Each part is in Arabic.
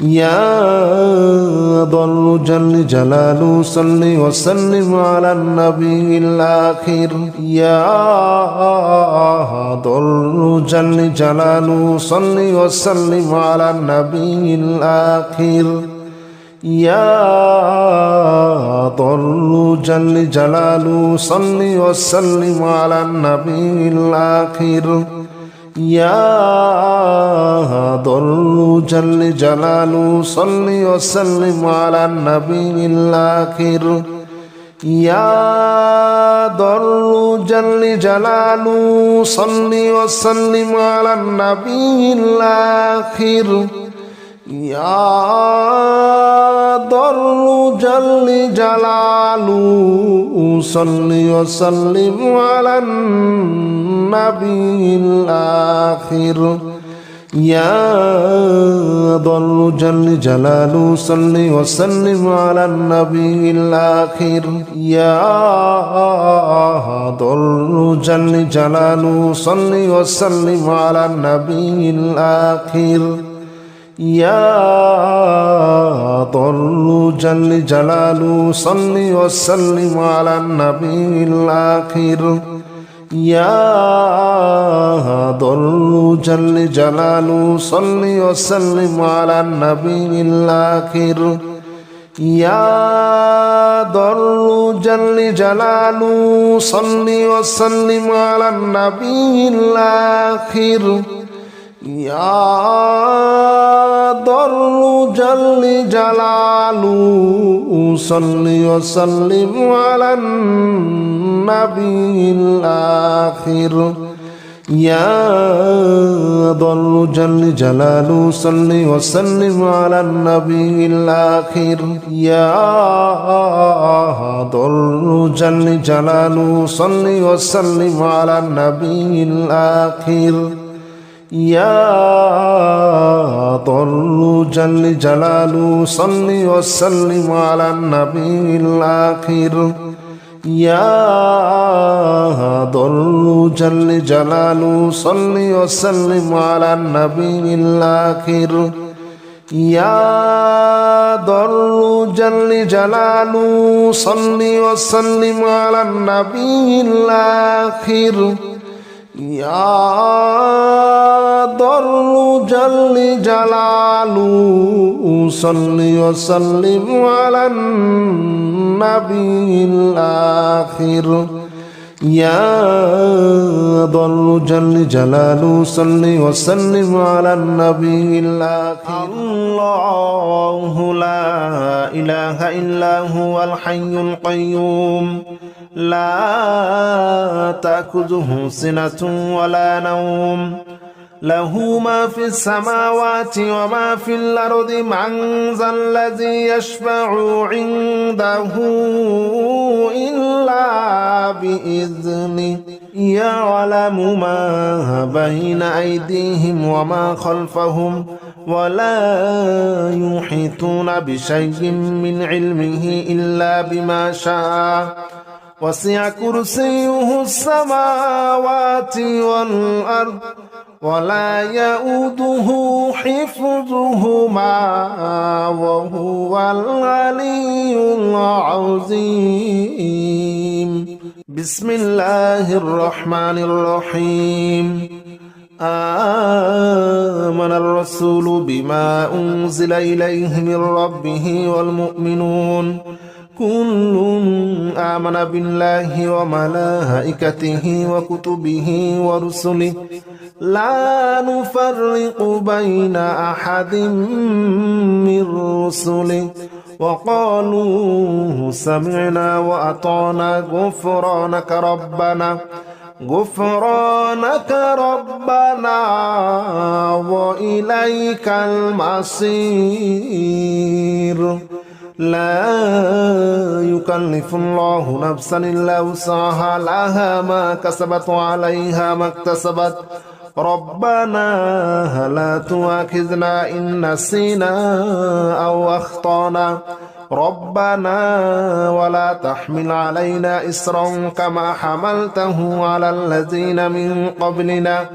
يا ضل جل جلاله صل وسلم على النبي الآخر يا ضل جل جلاله صل وسلم على النبي الآخر يا ضل جل جلاله صل وسلم على النبي الآخر يا ضل جل جلاله صل وسلم على النبي الآخر يا ضل جل جلاله صل وسلم على النبي الآخر يا ضل جل جلاله صل وسلم على النبي الآخر يا ضل جل جلاله صل وسلم على النبي الآخر يا ضل جل جلاله صل وسلم على النبي الآخر يا ضل جل جلاله صل وسلم على النبي الآخر يا ضل جل جلاله صل وسلم على النبي الآخر يا ضل جل جلاله صل وسلم على النبي الآخر يا ضل جل جلاله صل وسلم على النبي الآخر يا ضل جل جلاله صل وسلم على النبي الآخر يا ضل جل جلاله صل وسلم على النبي الآخر يا ضل جل جلاله صل وسلم على النبي الآخر يا ضل جل جلاله صل وسلم على النبي الآخر يا ضل جل جلاله صل وسلم على النبي الآخر يا ضل جل جلاله صل وسلم على النبي الآخر يا ضل جل جلاله صل وسلم على النبي الآخر الله لا إله إلا هو الحي القيوم لا تأخذه سنة ولا نوم له ما في السماوات وما في الأرض من ذا الذي يشفع عنده إلا بإذنه يعلم ما بين أيديهم وما خلفهم ولا يحيطون بشيء من علمه إلا بما شاء وسع كرسيه السماوات والأرض ولا يؤوده حفظهما وهو العلي العظيم بسم الله الرحمن الرحيم آمن الرسول بما أنزل إليه من ربه والمؤمنون كل آمن بالله وملائكته وكتبه ورسله لا نفرق بين أحد من رسله وقالوا سمعنا وأطعنا غفرانك ربنا وإليك المصير لا يكلف الله نفسا إلا وسعها لها ما كسبت وعليها ما اكتسبت ربنا لا تؤاخذنا إن نسينا أو أخطأنا ربنا ولا تحمل علينا إصرا كما حملته على الذين من قبلنا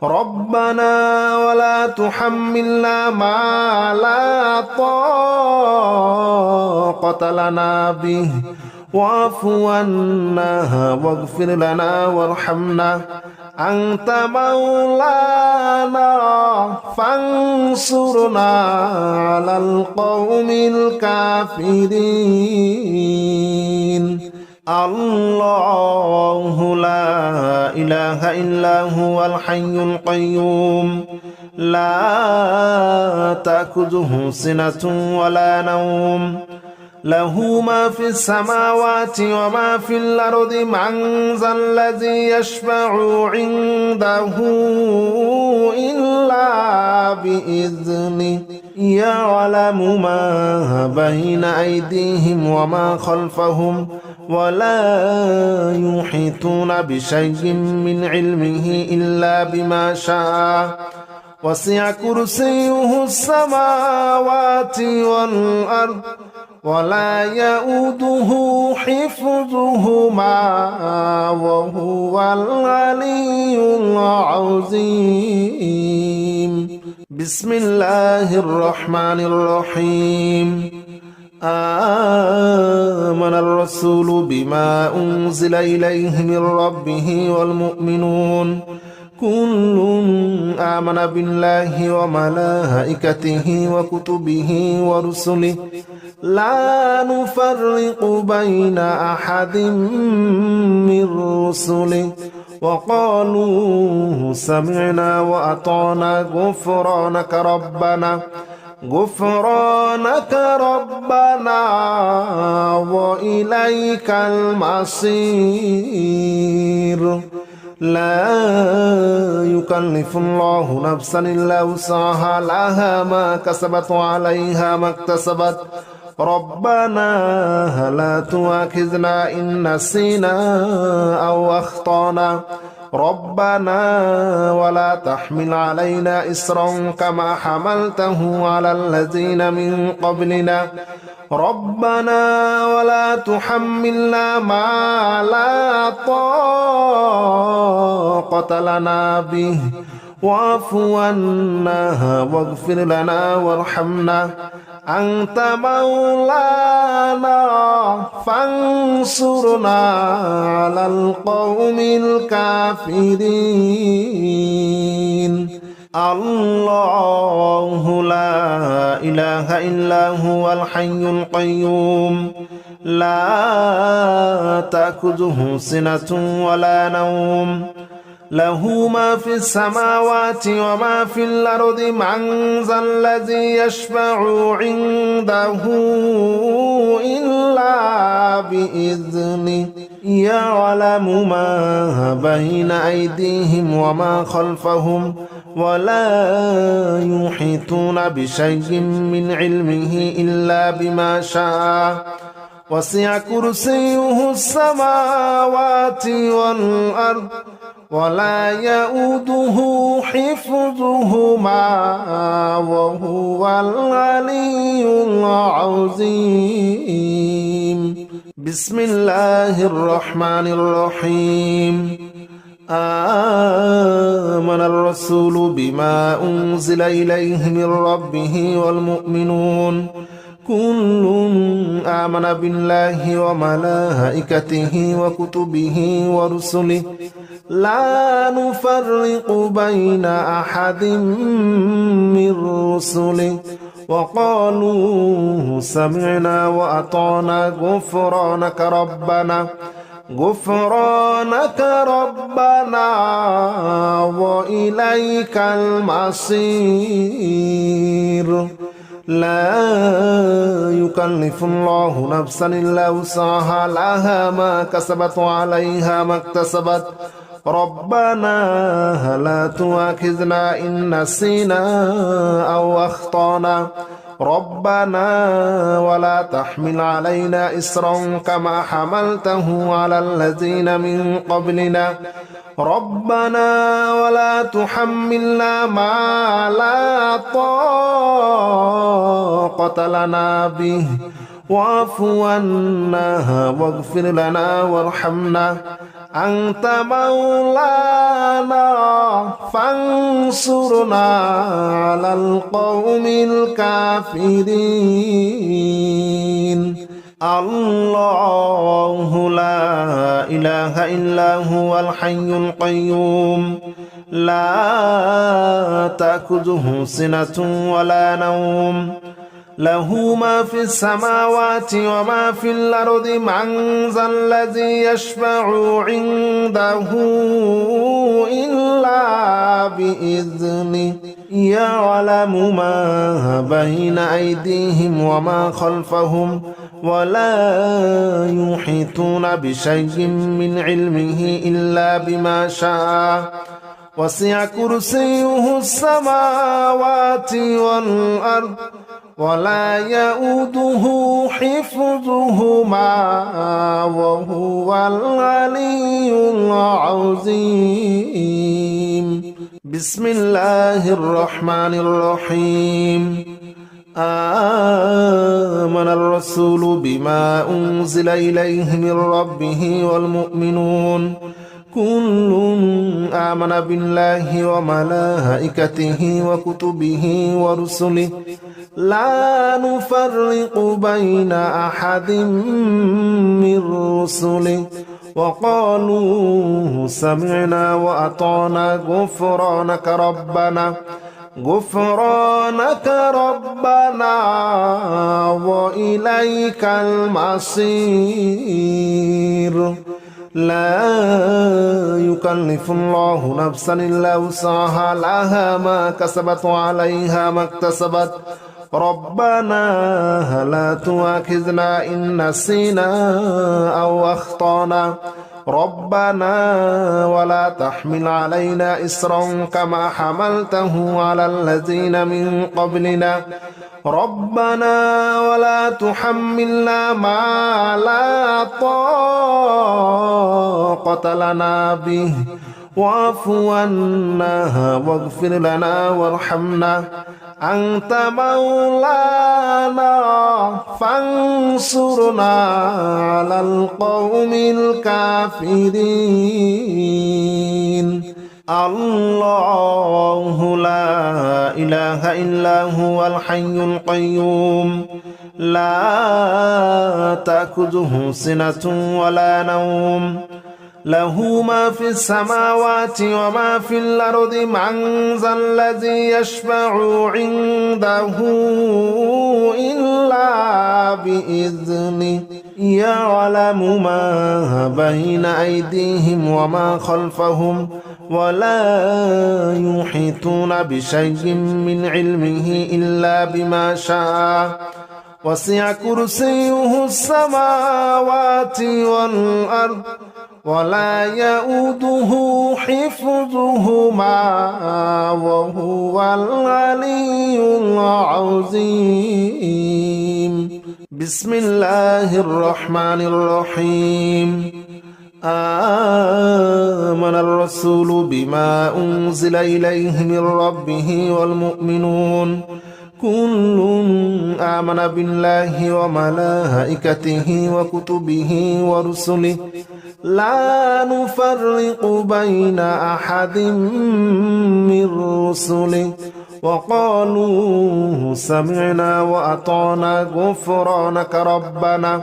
ربنا ولا تحملنا ما لا طاقة لنا به واعف عنا واغفر لنا وارحمنا أنت مولانا فانصرنا على القوم الكافرين الله لا إله إلا هو الحي القيوم لا تأخذه سنة ولا نوم له ما في السماوات وما في الأرض من ذا الذي يشفع عنده إلا بإذنه يعلم ما بين أيديهم وما خلفهم ولا يحيطون بشيء من علمه إلا بما شاء وسع كرسيه السماوات والأرض ولا يؤوده حفظهما وهو العلي العظيم بسم الله الرحمن الرحيم آمن الرسول بما أنزل إليه من ربه والمؤمنون كل آمن بالله وملائكته وكتبه ورسله لا نفرق بين أحد من رسله وقالوا سمعنا وأطعنا غفرانك ربنا وإليك المصير لا يكلف الله نفسا إلا وسعها لها ما كسبت وعليها ما اكتسبت ربنا لا تؤاخذنا إن نسينا أو أخطأنا ربنا ولا تحمل علينا إصرا كما حملته على الذين من قبلنا ربنا ولا تحملنا ما لا طاقة لنا به واعف عنا واغفر لنا وارحمنا أنت مولانا فانصرنا على القوم الكافرين الله لا إله إلا هو الحي القيوم لا تأخذه سنة ولا نوم له ما في السماوات وما في الأرض من ذا الذي يشفع عنده إلا بإذنه يعلم ما بين أيديهم وما خلفهم ولا يحيطون بشيء من علمه إلا بما شاء وسع كرسيه السماوات والأرض ولا يؤوده حفظهما وهو العلي العظيم بسم الله الرحمن الرحيم آمن الرسول بما أنزل إليه من ربه والمؤمنون كل آمن بالله وملائكته وكتبه ورسله لا نفرق بين أحد من رسله وقالوا سمعنا وأطعنا غفرانك ربنا وإليك المصير لا يكلف الله نفسا إلا وسعها لها ما كسبت وعليها ما اكتسبت ربنا لا تؤاخذنا إن نسينا أو أخطأنا ربنا ولا تحمل علينا إصرا كما حملته على الذين من قبلنا ربنا ولا تحملنا ما لا طاقة لنا به واعف عنا واغفر لنا وارحمنا أنت مولانا فانصرنا على القوم الكافرين. الله لا إله إلا هو الحي القيوم لا تأخذه سنة ولا نوم له ما في السماوات وما في الأرض من ذا الذي يشفع عنده إلا بإذنه يعلم ما بين أيديهم وما خلفهم ولا يحيطون بشيء من علمه إلا بما شاء وسع كرسيه السماوات والأرض ولا يؤوده حفظهما وهو العلي العظيم. بسم الله الرحمن الرحيم. آمن الرسول بما أنزل إليه من ربه والمؤمنون كل آمن بالله وملائكته وكتبه ورسله لا نفرق بين أحد من رسله وقالوا سمعنا وأطعنا غفرانك ربنا وإليك المصير. لا يكلف الله نفسا إلا وسعها لها ما كسبت وعليها ما اكتسبت ربنا لا تؤاخذنا إن نسينا أو أخطأنا ربنا ولا تحمل علينا إصرا كما حملته على الذين من قبلنا ربنا ولا تحملنا ما لا طاقة لنا به واعف عنا واغفر لنا وارحمنا أنت مولانا فانصرنا على القوم الكافرين. الله لا إله إلا هو الحي القيوم لا تأخذه سنة ولا نوم له ما في السماوات وما في الأرض من ذا الذي يشفع عنده إلا بإذنه يعلم ما بين أيديهم وما خلفهم ولا يحيطون بشيء من علمه إلا بما شاء وسع كرسيه السماوات والأرض ولا يؤوده حفظهما وهو العلي العظيم. بسم الله الرحمن الرحيم. آمن الرسول بما أنزل إليه من ربه والمؤمنون كل آمن بالله وملائكته وكتبه ورسله لا نفرق بين أحد من رسله وقالوا سمعنا وأطعنا غفرانك ربنا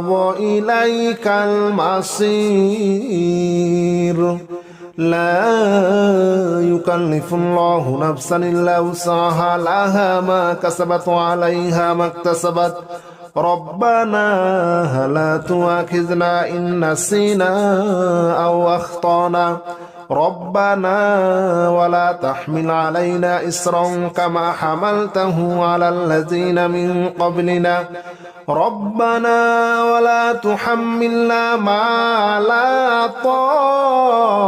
وإليك المصير. لا يكلف الله نفسا إلا وسعها لها ما كسبت وعليها ما اكتسبت ربنا لا تؤاخذنا إن نسينا أو أخطأنا ربنا ولا تحمل علينا إصرا كما حملته على الذين من قبلنا ربنا ولا تحملنا ما لا طاقة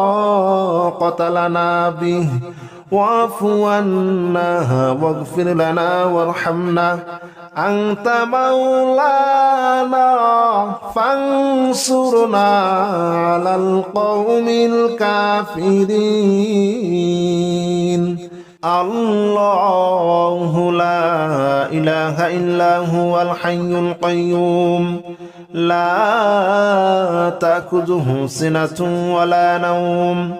لنا به واعف عنا واغفر لنا وارحمنا أنت مولانا فانصرنا على القوم الكافرين. الله لا إله إلا هو الحي القيوم لا تأخذه سنة ولا نوم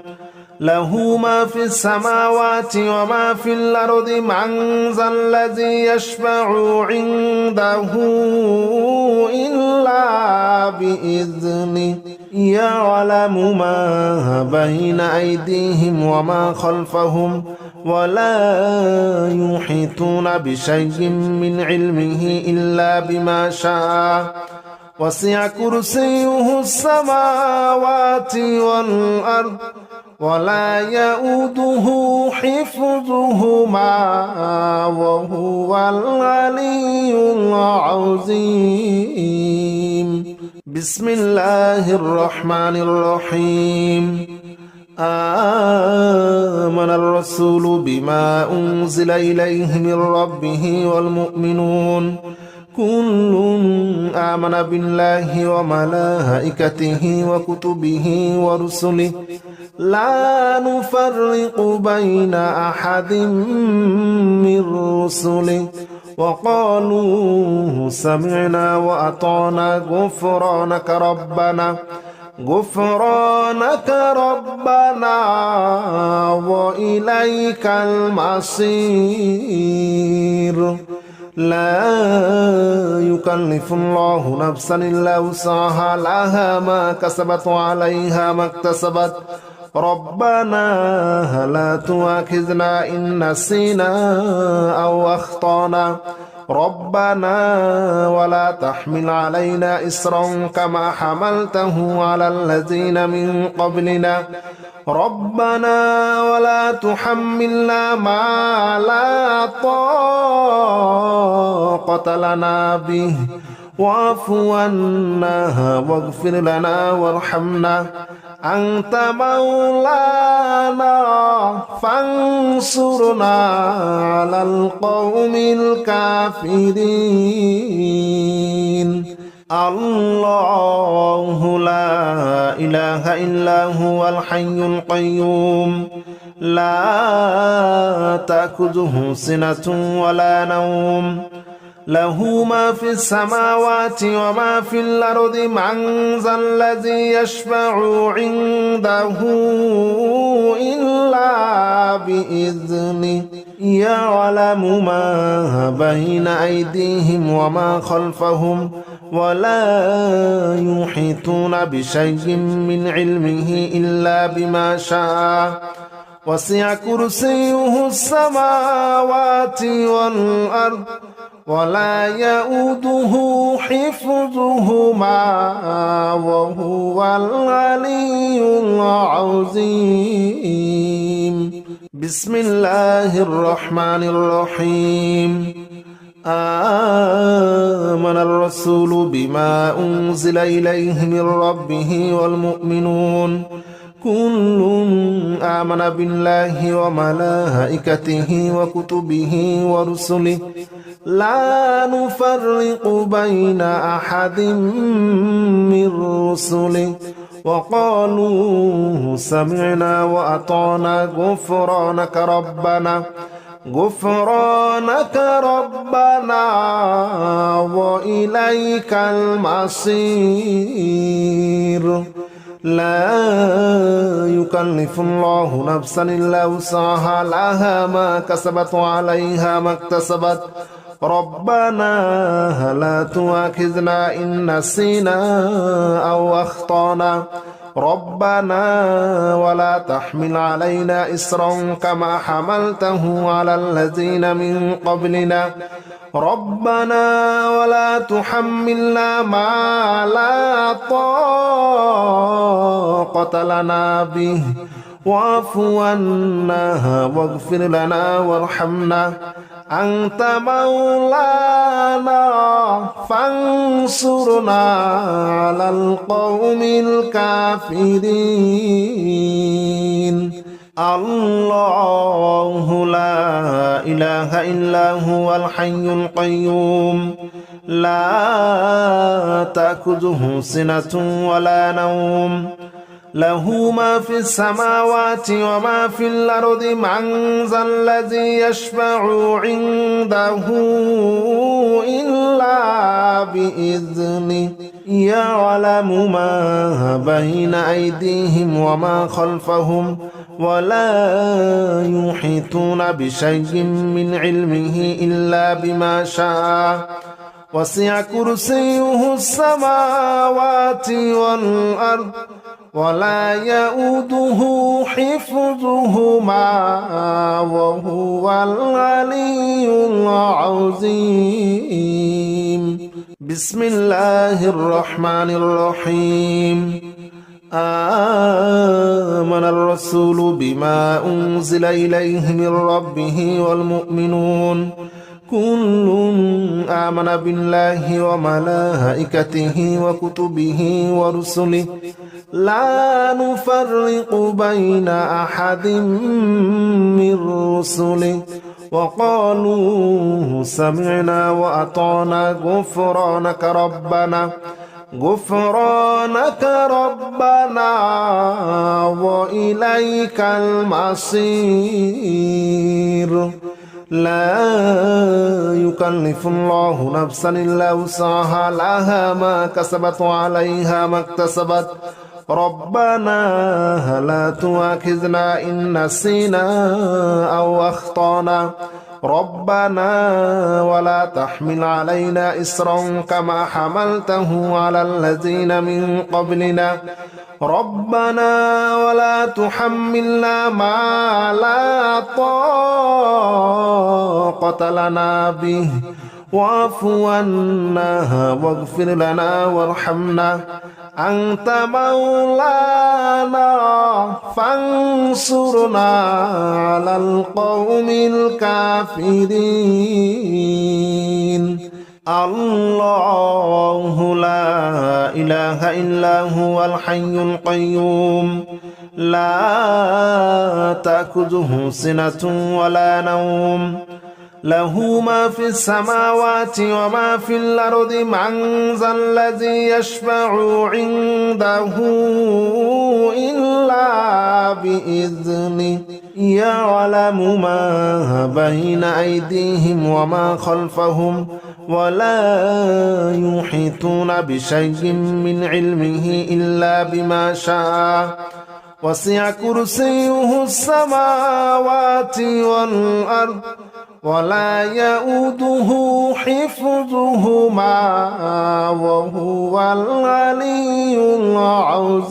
له ما في السماوات وما في الأرض من ذا الذي يشفع عنده إلا بإذنه يعلم ما بين أيديهم وما خلفهم ولا يحيطون بشيء من علمه إلا بما شاء وسع كرسيه السماوات والأرض ولا يؤوده حفظهما وهو العلي العظيم بسم الله الرحمن الرحيم آمن الرسول بما أنزل إليه من ربه والمؤمنون كل آمن بالله وملائكته وكتبه ورسله لا نفرق بين أحد من رسله وقالوا سمعنا وأطعنا غفرانك ربنا وإليك المصير لا يكلف الله نفسا إلا وسعها لها ما كسبت وعليها ما اكتسبت ربنا لا تؤاخذنا إن نسينا أو أخطأنا ربنا ولا تحمل علينا إصرا كما حملته على الذين من قبلنا ربنا ولا تحملنا ما لا طاقة لنا به واعف عنا واغفر لنا وارحمنا أنت مولانا فانصرنا على القوم الكافرين الله لا إله إلا هو الحي القيوم لا تأخذه سنة ولا نوم له ما في السماوات وما في الأرض من ذا الذي يشفع عنده إلا بإذنه يعلم ما بين أيديهم وما خلفهم ولا يحيطون بشيء من علمه إلا بما شاء وسع كرسيه السماوات والأرض ولا يؤوده حفظهما وهو العلي العظيم بسم الله الرحمن الرحيم آمن الرسول بما أنزل إليه من ربه والمؤمنون كل آمن بالله وملائكته وكتبه ورسله لا نفرق بين أحد من رسله وقالوا سمعنا وأطعنا غفرانك ربنا وإليك المصير لا يكلف الله نفسا إلا وسعها لها ما كسبت وعليها ما اكتسبت ربنا لا تؤاخذنا إن نسينا أو أخطأنا ربنا ولا تحمل علينا إصرا كما حملته على الذين من قبلنا ربنا ولا تحملنا ما لا طاقة لنا به واعف عنا واغفر لنا وارحمنا أنت مولانا فانصرنا على القوم الكافرين الله لا إله إلا هو الحي القيوم لا تأخذه سنة ولا نوم له ما في السماوات وما في الأرض من ذا الذي يشفع عنده إلا بإذنه يعلم ما بين أيديهم وما خلفهم ولا يحيطون بشيء من علمه إلا بما شاء وسع كرسيه السماوات والأرض ولا يؤوده حفظهما وهو العلي العظيم. بسم الله الرحمن الرحيم. آمن الرسول بما أنزل إليه من ربه والمؤمنون كل آمن بالله وملائكته وكتبه ورسله لا نفرق بين أحد من رسله وقالوا سمعنا وأطعنا غفرانك ربنا وإليك المصير. لا يكلف الله نفسا إلا وسعها لها ما كسبت وعليها ما اكتسبت ربنا لا تؤاخذنا إن نسينا أو أخطأنا ربنا ولا تحمل علينا إصرا كما حملته على الذين من قبلنا ربنا ولا تحملنا ما لا طاقة لنا به واعف عنا واغفر لنا وارحمنا أنت مولانا فانصرنا على القوم الكافرين. الله لا إله إلا هو الحي القيوم لا تأخذه سنة ولا نوم له ما في السماوات وما في الأرض من ذا الذي يشفع عنده إلا بإذنه يعلم ما بين أيديهم وما خلفهم ولا يحيطون بشيء من علمه إلا بما شاء وسع كرسيه السماوات والأرض ولا يؤوده حفظهما وهو العلي العظيم.